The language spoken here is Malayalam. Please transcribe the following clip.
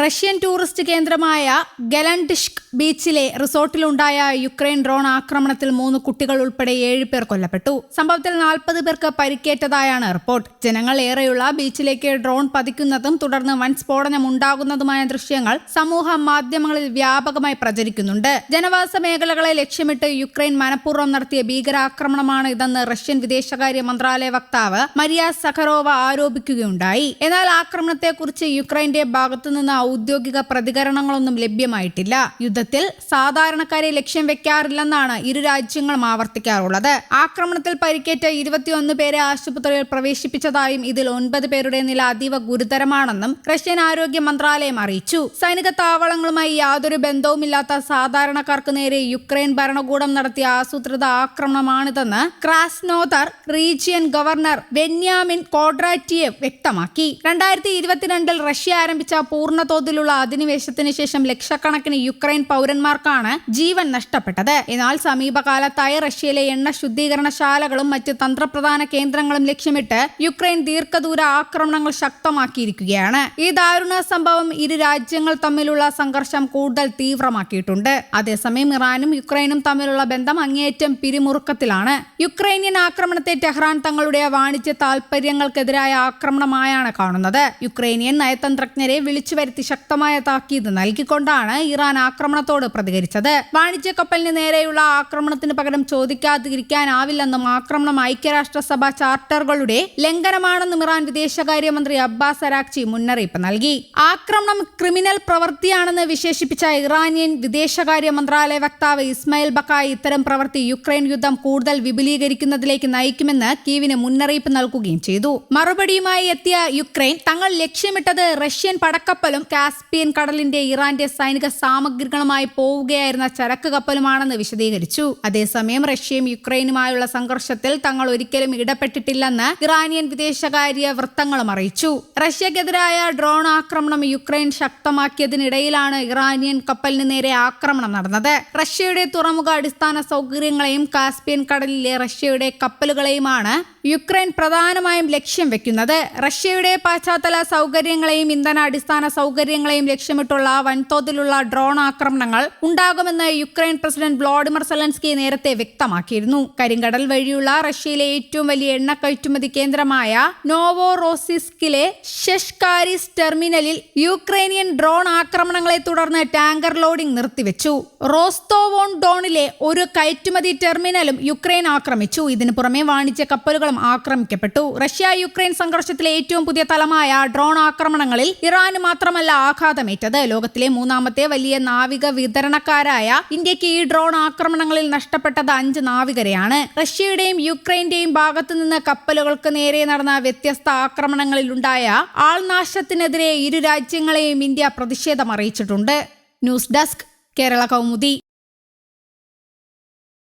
റഷ്യൻ ടൂറിസ്റ്റ് കേന്ദ്രമായ ഗലൻഡിഷ്ക് ബീച്ചിലെ റിസോർട്ടിലുണ്ടായ യുക്രൈൻ ഡ്രോൺ ആക്രമണത്തിൽ 3 കുട്ടികൾ ഉൾപ്പെടെ 7 പേർ കൊല്ലപ്പെട്ടു. സംഭവത്തിൽ 40 പേർക്ക് പരിക്കേറ്റതായാണ് റിപ്പോർട്ട്. ജനങ്ങൾ ഏറെയുള്ള ബീച്ചിലേക്ക് ഡ്രോൺ പതിക്കുന്നതും തുടർന്ന് വൻ സ്ഫോടനം ഉണ്ടാകുന്നതുമായ ദൃശ്യങ്ങൾ സമൂഹ മാധ്യമങ്ങളിൽ വ്യാപകമായി പ്രചരിക്കുന്നുണ്ട്. ജനവാസ മേഖലകളെ ലക്ഷ്യമിട്ട് യുക്രൈൻ മനഃപൂർവ്വം നടത്തിയ ഭീകരാക്രമണമാണ് ഇതെന്ന് റഷ്യൻ വിദേശകാര്യ മന്ത്രാലയ വക്താവ് മരിയ സഖറോവ ആരോപിക്കുകയുണ്ടായി. എന്നാൽ ആക്രമണത്തെക്കുറിച്ച് യുക്രൈന്റെ ഭാഗത്തുനിന്ന് ഔദ്യോഗിക പ്രതികരണങ്ങളൊന്നും ലഭ്യമായിട്ടില്ല. യുദ്ധത്തിൽ സാധാരണക്കാരെ ലക്ഷ്യം വെക്കാറില്ലെന്നാണ് ഇരു രാജ്യങ്ങളും ആവർത്തിക്കാറുള്ളത്. ആക്രമണത്തിൽ പരിക്കേറ്റ 21 പേരെ ആശുപത്രിയിൽ പ്രവേശിപ്പിച്ചതായും ഇതിൽ 9 പേരുടെ നില അതീവ ഗുരുതരമാണെന്നും റഷ്യൻ ആരോഗ്യ മന്ത്രാലയം അറിയിച്ചു. സൈനിക താവളങ്ങളുമായി യാതൊരു ബന്ധവുമില്ലാത്ത സാധാരണക്കാർക്ക് നേരെ യുക്രൈൻ ഭരണകൂടം നടത്തിയ ആസൂത്രിത ആക്രമണമാണിതെന്ന് ക്രാസ്നോദർ റീജിയൻ ഗവർണർ വെന്യാമിൻ കോഡ്രാറ്റിയേവ് വ്യക്തമാക്കി. 2022 റഷ്യ ആരംഭിച്ച പൂർണ്ണതോതിലുള്ള അധിനിവേശത്തിന് ശേഷം ലക്ഷക്കണക്കിന് യുക്രൈൻ പൗരന്മാർക്കാണ് ജീവൻ നഷ്ടപ്പെട്ടത്. എന്നാൽ സമീപകാലത്തായി റഷ്യയിലെ എണ്ണ ശുദ്ധീകരണശാലകളും മറ്റ് തന്ത്രപ്രധാന കേന്ദ്രങ്ങളും ലക്ഷ്യമിട്ട് യുക്രൈൻ ദീർഘദൂര ആക്രമണങ്ങൾ ശക്തമാക്കിയിരിക്കുകയാണ്. ഈ ദാരുണ സംഭവം ഇരു രാജ്യങ്ങൾ തമ്മിലുള്ള സംഘർഷം കൂടുതൽ തീവ്രമാക്കിയിട്ടുണ്ട്. അതേസമയം ഇറാനും യുക്രൈനും തമ്മിലുള്ള ബന്ധം അങ്ങേയറ്റം പിരിമുറുക്കത്തിലാണ്. യുക്രൈനിയൻ ആക്രമണത്തെ ടെഹ്റാൻ തങ്ങളുടെ വാണിജ്യ താൽപര്യങ്ങൾക്കെതിരായ ആക്രമണമായാണ് കാണുന്നത്. യുക്രൈനിയൻ നയതന്ത്രജ്ഞരെ വിളിച്ചു വരുത്തി ശക്തമായ താക്കീത് നൽകിക്കൊണ്ടാണ് ഇറാൻ ആക്രമണത്തോട് പ്രതികരിച്ചത്. വാണിജ്യ കപ്പലിന് നേരെയുള്ള ആക്രമണത്തിന് പകരം ചോദിക്കാതിരിക്കാനാവില്ലെന്നും ആക്രമണം ഐക്യരാഷ്ട്രസഭ ചാർട്ടറുകളുടെ ലംഘനമാണെന്നും ഇറാൻ വിദേശകാര്യമന്ത്രി അബ്ബാസ് അരാക്ചി മുന്നറിയിപ്പ് നൽകി. ആക്രമണം ക്രിമിനൽ പ്രവൃത്തിയാണെന്ന് വിശേഷിപ്പിച്ച ഇറാനിയൻ വിദേശകാര്യ മന്ത്രാലയ വക്താവ് ഇസ്മായിൽ ബക്കായി ഇത്തരം പ്രവൃത്തി യുക്രൈൻ യുദ്ധം കൂടുതൽ വിപുലീകരിക്കുന്നതിലേക്ക് നയിക്കുമെന്ന് കീവിന് മുന്നറിയിപ്പ് നൽകുകയും ചെയ്തു. മറുപടിയുമായി എത്തിയ യുക്രൈൻ തങ്ങൾ ലക്ഷ്യമിട്ടത് റഷ്യൻ പടക്കപ്പലും കാസ്പിയൻ കടലിന്റെ ഇറാന്റെ സൈനിക സാമഗ്രികളുമായി പോവുകയായിരുന്ന ചരക്ക് കപ്പലുമാണെന്ന് വിശദീകരിച്ചു. അതേസമയം റഷ്യയും യുക്രൈനുമായുള്ള സംഘർഷത്തിൽ തങ്ങൾ ഒരിക്കലും ഇടപെട്ടിട്ടില്ലെന്ന് ഇറാനിയൻ വിദേശകാര്യ വൃത്തങ്ങളും അറിയിച്ചു. റഷ്യക്കെതിരായ ഡ്രോൺ ആക്രമണം യുക്രൈൻ ശക്തമാക്കിയതിനിടയിലാണ് ഇറാനിയൻ കപ്പലിന് നേരെ ആക്രമണം നടന്നത്. റഷ്യയുടെ തുറമുഖ അടിസ്ഥാന സൗകര്യങ്ങളെയും കാസ്പിയൻ കടലിലെ റഷ്യയുടെ കപ്പലുകളെയുമാണ് യുക്രൈൻ പ്രധാനമായും ലക്ഷ്യം വെക്കുന്നത്. റഷ്യയുടെ പശ്ചാത്തല സൗകര്യങ്ങളെയും ഇന്ധന അടിസ്ഥാന സൗകര്യങ്ങളെയും ലക്ഷ്യമിട്ടുള്ള വൻതോതിലുള്ള ഡ്രോൺ ആക്രമണങ്ങൾ ഉണ്ടാകുമെന്ന് യുക്രൈൻ പ്രസിഡന്റ് വ്ളാഡിമിർ സെലൻസ്കി നേരത്തെ വ്യക്തമാക്കിയിരുന്നു. കരിങ്കടൽ വഴിയുള്ള റഷ്യയിലെ ഏറ്റവും വലിയ എണ്ണ കയറ്റുമതി കേന്ദ്രമായ നോവോറോസിസ്കിലെ ഷെഷ്കാരിസ് ടെർമിനലിൽ യുക്രൈനിയൻ ഡ്രോൺ ആക്രമണങ്ങളെ തുടർന്ന് ടാങ്കർ ലോഡിംഗ് നിർത്തിവെച്ചു. റോസ്തോവോൺ ഡോണിലെ ഒരു കയറ്റുമതി ടെർമിനലും യുക്രൈൻ ആക്രമിച്ചു. ഇതിനു പുറമെ വാണിജ്യ കപ്പലുകളും ആക്രമിക്കപ്പെട്ടു. റഷ്യ യുക്രൈൻ സംഘർഷത്തിലെ ഏറ്റവും പുതിയ തലമായ ഡ്രോൺ ആക്രമണങ്ങളിൽ ഇറാന് മാത്രമല്ല ആഘാതമേറ്റത്. ലോകത്തിലെ 3ാമത്തെ വലിയ നാവിക വിതരണക്കാരായ ഇന്ത്യക്ക് ഈ ഡ്രോൺ ആക്രമണങ്ങളിൽ നഷ്ടപ്പെട്ടത് 5 നാവികരെയാണ്. റഷ്യയുടെയും യുക്രൈന്റെയും ഭാഗത്തുനിന്ന് കപ്പലുകൾക്ക് നേരെ നടന്ന വ്യത്യസ്ത ആക്രമണങ്ങളിലുണ്ടായ ആൾനാശത്തിനെതിരെ ഇരു രാജ്യങ്ങളെയും ഇന്ത്യ പ്രതിഷേധം അറിയിച്ചിട്ടുണ്ട്. News desk Kerala Kaumudi.